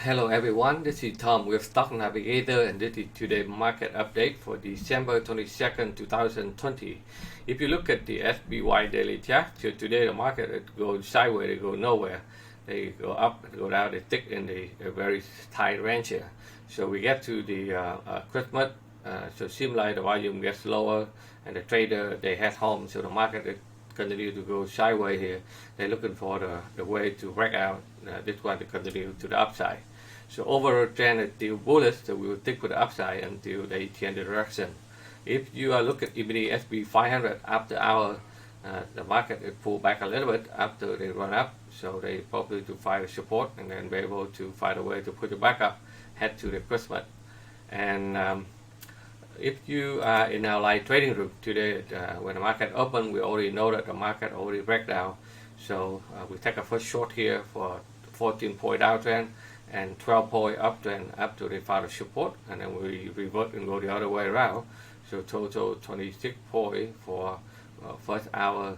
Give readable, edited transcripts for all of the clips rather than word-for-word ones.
Hello everyone, this is Tom with Stock Navigator, and this is today's market update for December 22nd, 2020. If you look at the SPY daily chart, so today the market it goes sideways, it goes nowhere. They go up, they go down, they stick in the very tight range here. So we get to the Christmas, so it seems like the volume gets lower and the trader, they head home, so the market it continue to go sideways here. They're looking for the way to break out. This one to continue to the upside. So overall trend is still bullish, so we will stick with the upside until they change the direction. If you are looking at the SP 500 after hour, the market will pull back a little bit after they run up, so they probably to find support and then be able to find a way to put it back up, head to the Christmas. And if you are in our live trading group today, when the market open, we already know that the market already break down. So we take a first short here for 14-point downtrend and 12-point uptrend up to the final support, and then we revert and go the other way around. So total 26 point for first hour,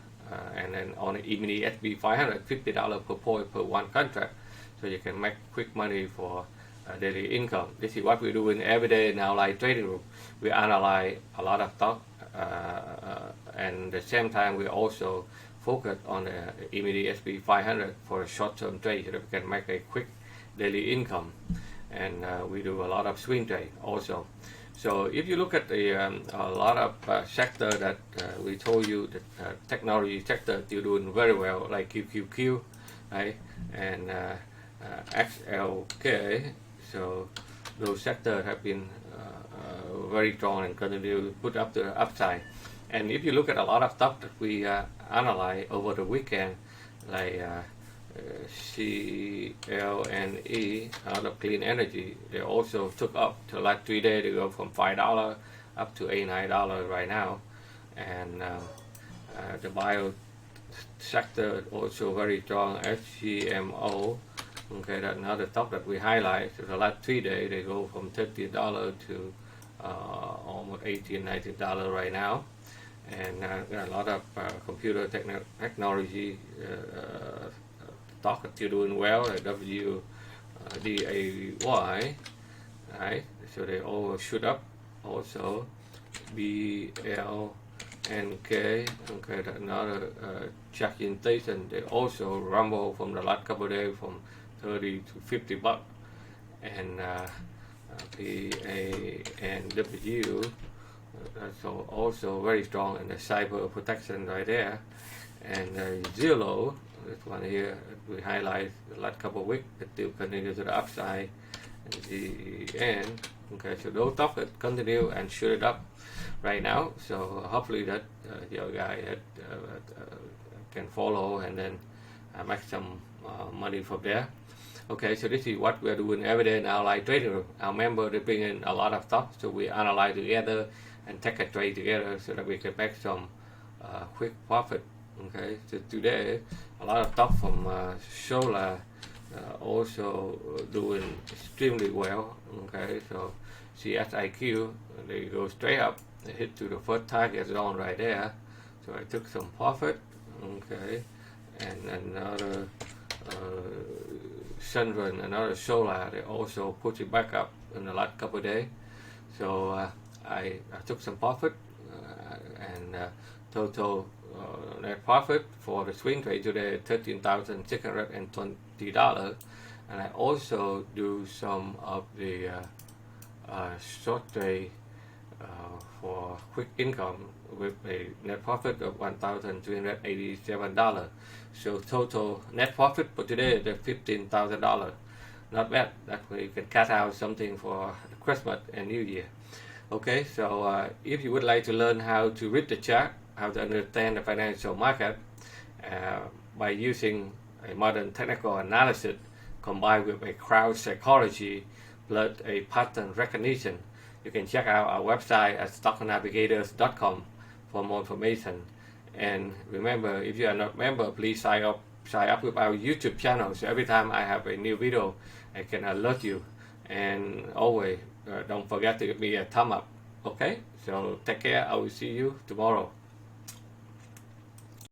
and then on the E-mini SP 500, $50 per point per one contract. So you can make quick money for daily income. This is what we do in every day in our live trading room. We analyze a lot of stock, and at the same time we also focus on the E-mini SP 500 for a short-term trade so that we can make a quick daily income. And we do a lot of swing trade also. So if you look at the a lot of sector that we told you that technology sector still doing very well, like QQQ, right, and XLK. So those sectors have been very strong and continue to put up the upside. And if you look at a lot of stuff that we analyze over the weekend, like CLNE, out of clean energy, they also took up the last 3 days. They go from $5 up to $89 right now. And the bio sector also very strong. SGMO, okay, that's another stock that we highlight. So the last 3 days they go from $30 to almost $18, $19 right now. And a lot of computer technology stock are still doing well, like WDAY, right? So they all shoot up. Also BLNK, okay, that's another charging station. They also rumble from the last couple of days from 30 to 50 bucks. And PANW, so also very strong in the cyber protection right there. And Zillow, this one here we highlight the last couple of weeks, that still continue to the upside. And GN, okay, so those stocks continue and shoot it up right now. So hopefully that your guy can follow and then make some money from there. Okay, so this is what we're doing every day in our live trading room. Our members, they bring in a lot of stuff, so we analyze together and take a trade together so that we can make some quick profit. Okay, so today a lot of stuff from solar also doing extremely well. Okay, so CSIQ, they go straight up, they hit to the first target zone right there. So I took some profit. Okay, and another Sunrun, another solar, they also put it back up in the last couple of days. So I took some profit, and total net profit for the swing trade today $13,620. And I also do some of the short trade for quick income with a net profit of $1,387. So total net profit for today is $15,000. Not bad. That way you can cut out something for Christmas and New Year. Okay, so if you would like to learn how to read the chart, how to understand the financial market by using a modern technical analysis combined with a crowd psychology plus a pattern recognition, you can check out our website at stocknavigators.com for more information. And remember, if you are not a member, please sign up with our YouTube channel, so every time I have a new video, I can alert you. And always don't forget to give me a thumb up. Okay, so take care. I will see you tomorrow.